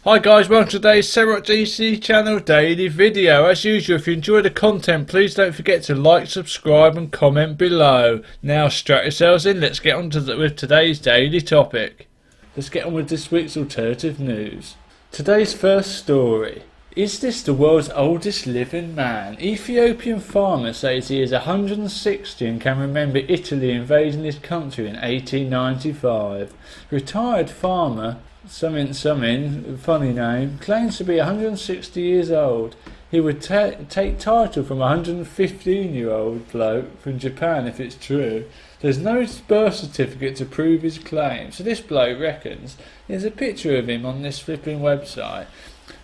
Hi guys, welcome to today's SetrocJC channel daily video. As usual, if you enjoy the content, please don't forget to like, subscribe and comment below. Now strap yourselves in, let's get on with today's daily topic. Let's get on with this week's alternative news. Today's first story. Is this the world's oldest living man? Ethiopian farmer says he is 160 and can remember Italy invading his country in 1895. Retired farmer funny name, claims to be 160 years old. He would take title from a 115-year-old bloke from Japan if it's true. There's no birth certificate to prove his claim, so this bloke reckons there's a picture of him on this flipping website.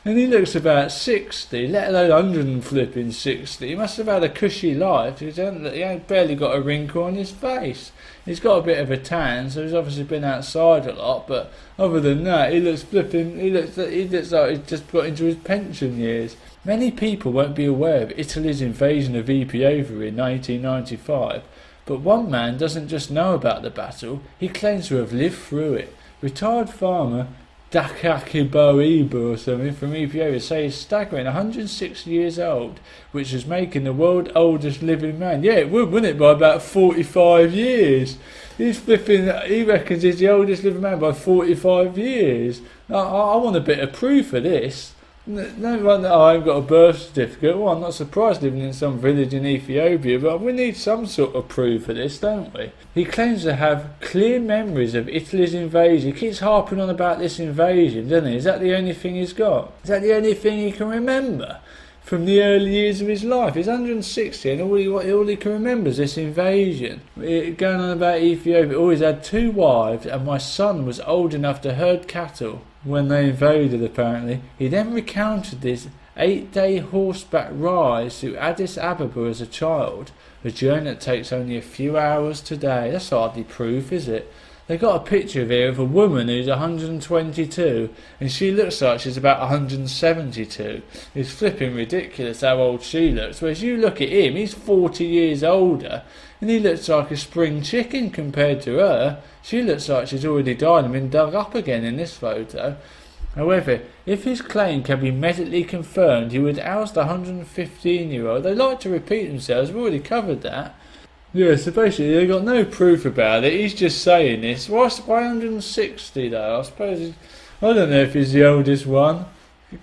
And he looks about 60, let alone 160. He must have had a cushy life. He ain't barely got a wrinkle on his face. He's got a bit of a tan, so he's obviously been outside a lot. But other than that, he looks like he's just got into his pension years. Many people won't be aware of Italy's invasion of Ethiopia in 1995. But one man doesn't just know about the battle, he claims to have lived through it. Retired farmer Dakakiboiba or something from Ethiopia say he's staggering 106 years old, which is making the world's oldest living man. Yeah, it would, wouldn't it, by about 45 years. He reckons he's the oldest living man by 45 years. I want a bit of proof of this. No wonder I haven't got a birth certificate. Well, I'm not surprised living in some village in Ethiopia, but we need some sort of proof of this, don't we? He claims to have clear memories of Italy's invasion. He keeps harping on about this invasion, doesn't he? Is that the only thing he's got? Is that the only thing he can remember from the early years of his life? He's 160 and all he can remember is this invasion. Going on about Ethiopia, always had 2 wives and my son was old enough to herd cattle when they invaded, apparently. He then recounted this 8-day horseback ride to Addis Ababa as a child, a journey that takes only a few hours today. That's hardly proof, is it? They got a picture here of a woman who's 122 and she looks like she's about 172. It's flipping ridiculous how old she looks, whereas you look at him, he's 40 years older and he looks like a spring chicken compared to her. She looks like she's already died and been dug up again in this photo. However, if his claim can be medically confirmed, he would oust the 115-year-old. They like to repeat themselves, we've already covered that. Yeah, so basically they got no proof about it, he's just saying this. Why 160 though? I suppose I don't know if he's the oldest one.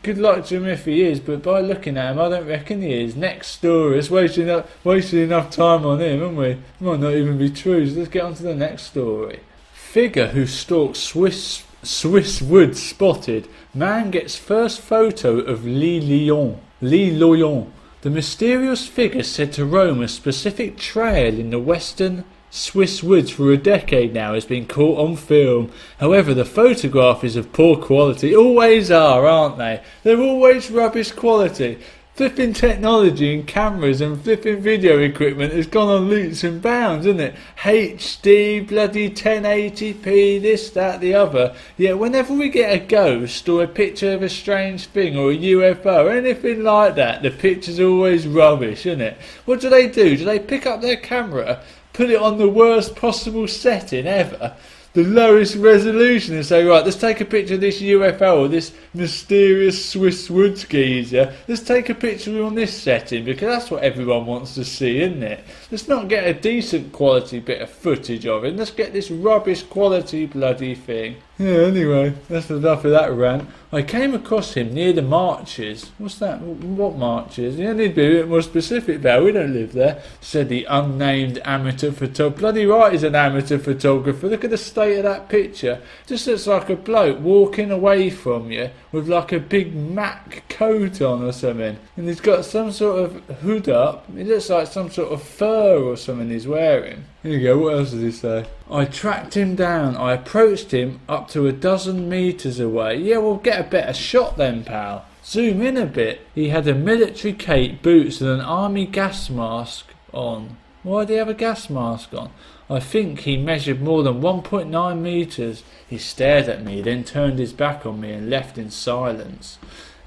Good luck to him if he is, but by looking at him I don't reckon he is. Next story, it's wasted enough time on him, haven't we? It might not even be true, so let's get on to the next story. Figure who stalks Swiss woods spotted. Man gets first photo of L'Île Loyon. The mysterious figure said to roam a specific trail in the western Swiss woods for a decade now has been caught on film. However, the photograph is of poor quality. Always are, aren't they? They're always rubbish quality. Flipping technology and cameras and flipping video equipment has gone on leaps and bounds, isn't it? HD, bloody 1080p, this, that, the other. Yet whenever we get a ghost or a picture of a strange thing or a UFO, anything like that, the picture's always rubbish, isn't it? What do? Do they pick up their camera, put it on the worst possible setting ever, the lowest resolution, and say, right, let's take a picture of this UFO or this mysterious Swiss woods geezer. Let's take a picture on this setting because that's what everyone wants to see, isn't it? Let's not get a decent quality bit of footage of it. Let's get this rubbish quality bloody thing. Yeah, anyway, that's enough of that rant. I came across him near the marches. What's that? What marches? You need to be a bit more specific about. We don't live there, said the unnamed amateur photographer. Bloody right, he's an amateur photographer. Look at the state of that picture. Just looks like a bloke walking away from you with like a big Mac coat on or something. And he's got some sort of hood up. It looks like some sort of fur or something he's wearing. Here you go, what else does he say? I tracked him down. I approached him up to 12 metres away. Yeah, we'll get a better shot then, pal. Zoom in a bit. He had a military cape, boots and an army gas mask on. Why did he have a gas mask on? I think he measured more than 1.9 metres. He stared at me, then turned his back on me and left in silence.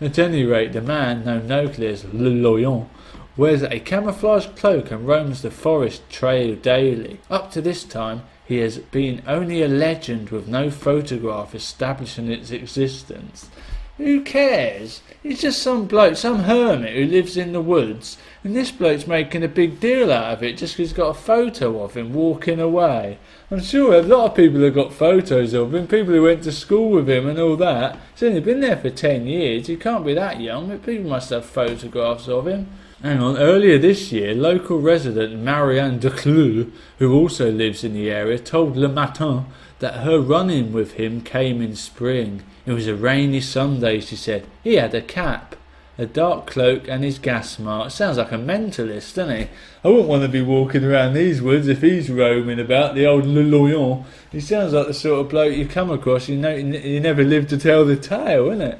At any rate, the man, known locally as L'Île wears a camouflage cloak and roams the forest trail daily. Up to this time, he has been only a legend with no photograph establishing its existence. Who cares? He's just some bloke, some hermit who lives in the woods, and this bloke's making a big deal out of it just because he's got a photo of him walking away. I'm sure a lot of people have got photos of him, people who went to school with him and all that. He's only been there for 10 years, he can't be that young, but people must have photographs of him. Hang on, earlier this year, local resident Marianne Decleux, who also lives in the area, told Le Matin that her run-in with him came in spring. It was a rainy Sunday, she said. He had a cap, a dark cloak and his gas mask. Sounds like a mentalist, doesn't he? I wouldn't want to be walking around these woods if he's roaming about, the old Le Loyon. He sounds like the sort of bloke you come across, you know, you never lived to tell the tale, isn't it?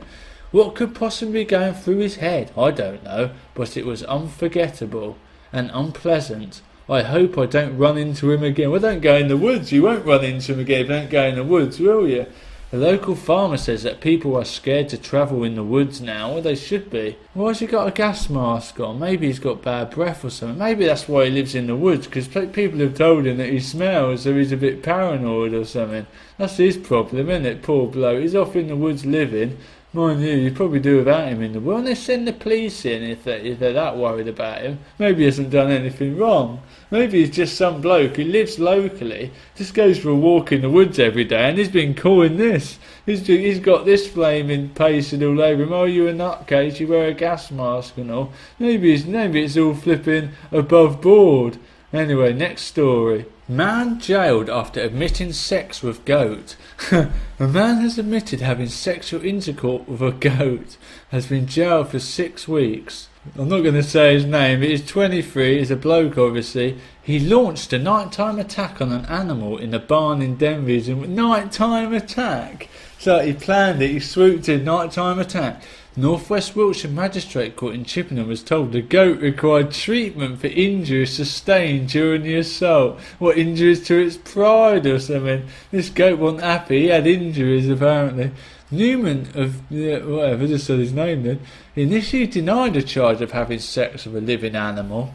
What could possibly be going through his head? I don't know, but it was unforgettable and unpleasant. I hope I don't run into him again. Well, don't go in the woods. You won't run into him again if you don't go in the woods, will you? The local farmer says that people are scared to travel in the woods now. Well, they should be. Why has he got a gas mask on? Maybe he's got bad breath or something. Maybe that's why he lives in the woods, because people have told him that he smells, so he's a bit paranoid or something. That's his problem, isn't it? Poor bloke. He's off in the woods living. Mind you, you probably do without him in the world. They send the police in if they're that worried about him. Maybe he hasn't done anything wrong. Maybe he's just some bloke who lives locally, just goes for a walk in the woods every day, and he's been calling this. He's got this flaming pasted all over him. Oh, you a nutcase, you wear a gas mask and all. Maybe it's all flipping above board. Anyway, next story. Man jailed after admitting sex with goat. A man has admitted having sexual intercourse with a goat. Has been jailed for 6 weeks. I'm not going to say his name, but he's 23, he's a bloke obviously. He launched a nighttime attack on an animal in a barn in Denver. Nighttime attack? So he planned it, he swooped in, nighttime attack. Northwest Wiltshire Magistrate Court in Chippenham was told the goat required treatment for injuries sustained during the assault. What, injuries to its pride or something? This goat wasn't happy, he had injuries apparently. Newman whatever, just said his name then, initially denied the charge of having sex with a living animal,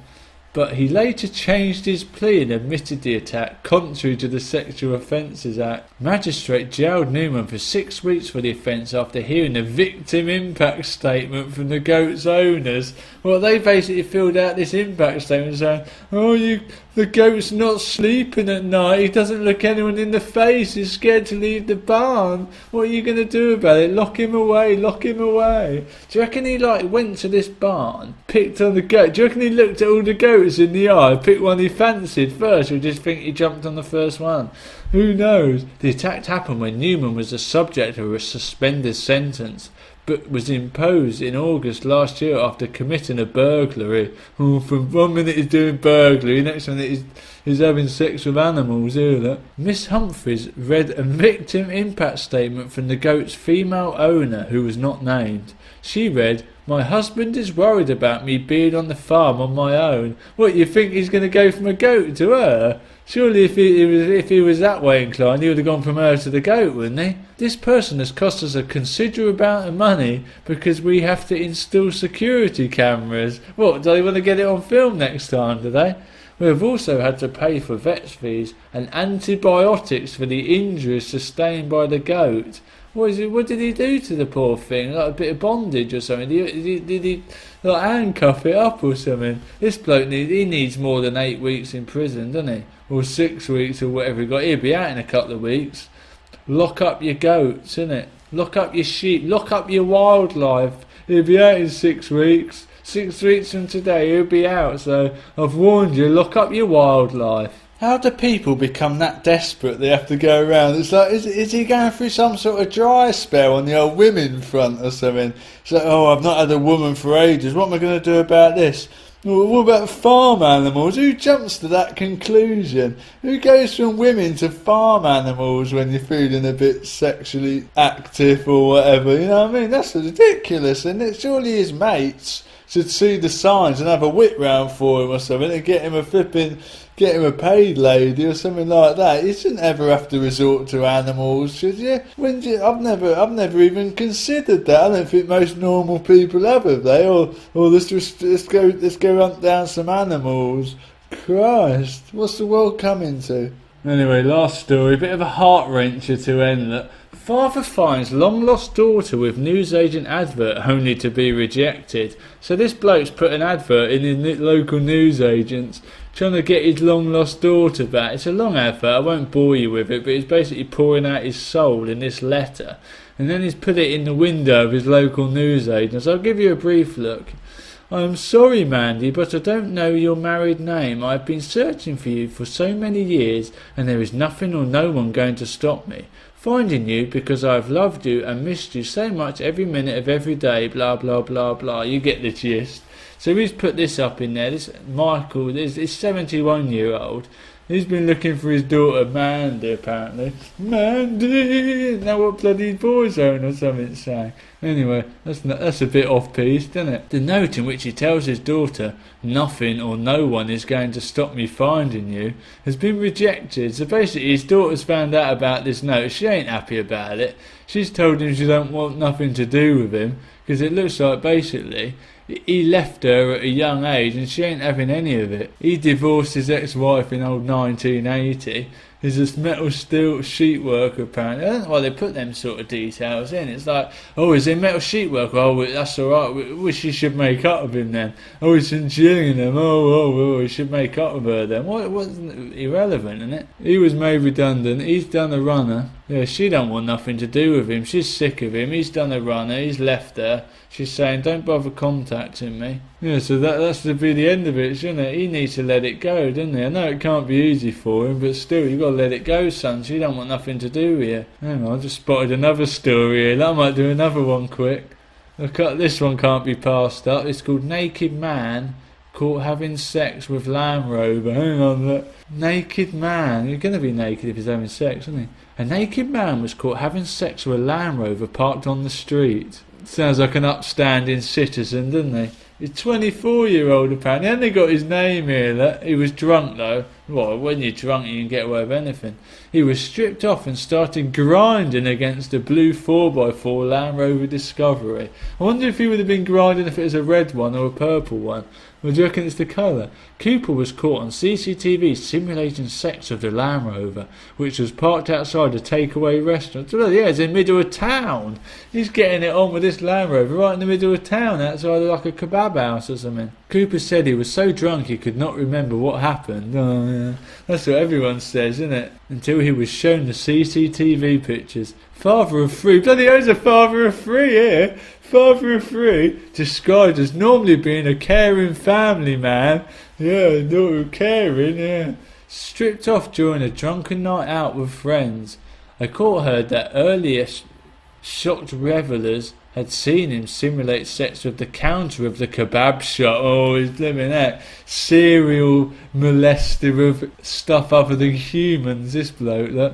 but he later changed his plea and admitted the attack, contrary to the Sexual Offences Act. Magistrate jailed Newman for 6 weeks for the offence after hearing a victim impact statement from the goat's owners. Well, they basically filled out this impact statement saying, the goat's not sleeping at night, he doesn't look anyone in the face, he's scared to leave the barn. What are you going to do about it? Lock him away, lock him away. Do you reckon he went to this barn, picked on the goat? Do you reckon he looked at all the goats in the eye, picked one he fancied first, or just think he jumped on the first one? Who knows? The attack happened when Newman was the subject of a suspended sentence, but was imposed in August last year after committing a burglary. From 1 minute he's doing burglary, next minute he's having sex with animals, hear that? Miss Humphreys read a victim impact statement from the goat's female owner, who was not named. She read, "My husband is worried about me being on the farm on my own." What, you think he's going to go from a goat to her? Surely if he was that way inclined, he would have gone from her to the goat, wouldn't he? This person has cost us a considerable amount of money because we have to install security cameras. What, do they want to get it on film next time, do they? We have also had to pay for vet's fees and antibiotics for the injuries sustained by the goat. What did he do to the poor thing? Like a bit of bondage or something? Did he handcuff it up or something? This bloke needs more than 8 weeks in prison, doesn't he? Or 6 weeks or whatever he got. He'll be out in a couple of weeks. Lock up your goats, innit? Lock up your sheep. Lock up your wildlife. He'll be out in 6 weeks. 6 weeks from today he'll be out. So I've warned you, lock up your wildlife. How do people become that desperate they have to go around? It's like, is he going through some sort of dry spell on the old women front or something? It's like, I've not had a woman for ages, what am I going to do about this? Well, what about farm animals? Who jumps to that conclusion? Who goes from women to farm animals when you're feeling a bit sexually active or whatever? You know what I mean? That's ridiculous, isn't it? Surely his mates should see the signs and have a whip round for him or something and get him a paid lady or something like that. You shouldn't ever have to resort to animals, should you? I've never even considered that. I don't think most normal people have they? Or let's go hunt down some animals. Christ, what's the world coming to? Anyway, last story, a bit of a heart wrencher to end that. Father finds long-lost daughter with newsagent advert only to be rejected. So this bloke's put an advert in the local newsagents trying to get his long-lost daughter back. It's a long advert, I won't bore you with it, but he's basically pouring out his soul in this letter. And then he's put it in the window of his local newsagents. I'll give you a brief look. I am sorry, Mandy, but I don't know your married name. I have been searching for you for so many years, and there is nothing or no one going to stop me finding you, because I have loved you and missed you so much every minute of every day, blah blah blah blah. You get the gist. So he's put this up in there. This Michael, this 71-year-old, he's been looking for his daughter Mandy, apparently. Mandy! Now what bloody boyzone or something saying. Anyway, that's a bit off-piste, isn't it? The note in which he tells his daughter, nothing or no one is going to stop me finding you, has been rejected. So basically his daughter's found out about this note. She ain't happy about it. She's told him she don't want nothing to do with him, because it looks like basically he left her at a young age and she ain't having any of it. He divorced his ex-wife in old 1980. He's a metal steel sheet worker, apparently. I don't know why they put them sort of details in. It's like, oh, is he a metal sheet worker? Oh, that's alright. We wish he should make up with him then. Oh, he's enjoying him. Oh, he should make up with her then. What wasn't irrelevant, isn't it? He was made redundant. He's done a runner. Yeah, she don't want nothing to do with him. She's sick of him. He's done a runner. He's left her. She's saying, don't bother contacting me. Yeah, so that's to be the end of it, shouldn't it? He needs to let it go, doesn't he? I know it can't be easy for him, but still, you've got to let it go, son. She don't want nothing to do with you. Hang on, I just spotted another story here. I might do another one quick. This one can't be passed up. It's called Naked Man Caught Having Sex with Land Rover. Hang on, look. Naked man. You're going to be naked if he's having sex, isn't he? A naked man was caught having sex with a Land Rover parked on the street. Sounds like an upstanding citizen, doesn't he? He's 24-year-old apparently. He only got his name here. Look. He was drunk though. Well, when you're drunk you can get away with anything. He was stripped off and started grinding against a blue 4x4 Land Rover Discovery. I wonder if he would have been grinding if it was a red one or a purple one. Or do you reckon it's the colour? Cooper was caught on CCTV simulating sex with the Land Rover, which was parked outside a takeaway restaurant. So, yeah, it's in the middle of town. He's getting it on with this Land Rover right in the middle of town, outside of like a kebab house or something. Cooper said he was so drunk he could not remember what happened. Oh, yeah. That's what everyone says, isn't it? Until he was shown the CCTV pictures. Father of three. Bloody hell's a father of three here. Father of three, described as normally being a caring family man. Yeah, not caring, yeah. Stripped off during a drunken night out with friends. A court heard that earlier shocked revellers had seen him simulate sex with the counter of the kebab shop. Oh, he's living that serial molester of stuff other than humans, this bloke, look.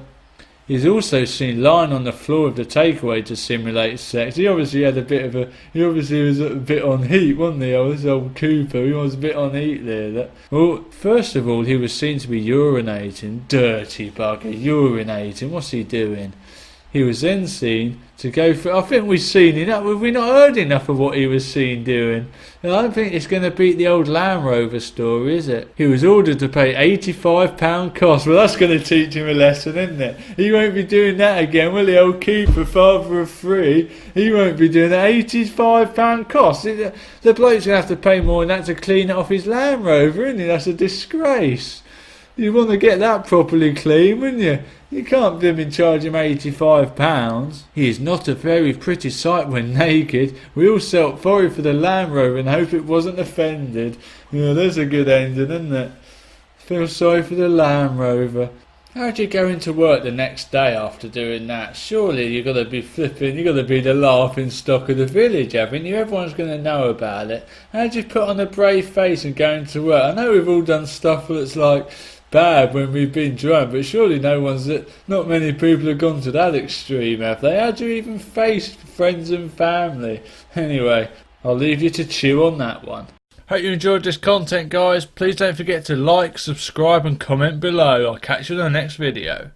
He's also seen lying on the floor of the takeaway to simulate sex. He obviously was a bit on heat, wasn't he? Oh, this old Cooper, he was a bit on heat there. Look. Well, first of all, he was seen to be urinating. Dirty bugger, urinating. What's he doing? He was then seen to go for... I think we've seen enough. We've not heard enough of what he was seen doing. I don't think it's going to beat the old Land Rover story, is it? He was ordered to pay £85 cost. Well, that's going to teach him a lesson, isn't it? He won't be doing that again, will he? Old Cooper, father of three. He won't be doing that. £85 cost. The bloke's going to have to pay more than that to clean it off his Land Rover, isn't he? That's a disgrace. You want to get that properly clean, wouldn't you? You can't charge him £85. He is not a very pretty sight when naked. We all felt sorry for the Land Rover and hope it wasn't offended. Yeah, that's a good ending, isn't it? Feel sorry for the Land Rover. How'd you go into work the next day after doing that? Surely you've got to be flipping, you've got to be the laughing stock of the village, haven't you? Everyone's going to know about it. How'd you put on a brave face and go into work? I know we've all done stuff that's like bad when we've been drunk, but surely not many people have gone to that extreme, have they? How do you even face friends and family? Anyway, I'll leave you to chew on that one. Hope you enjoyed this content, guys. Please don't forget to like, subscribe and comment below. I'll catch you in the next video.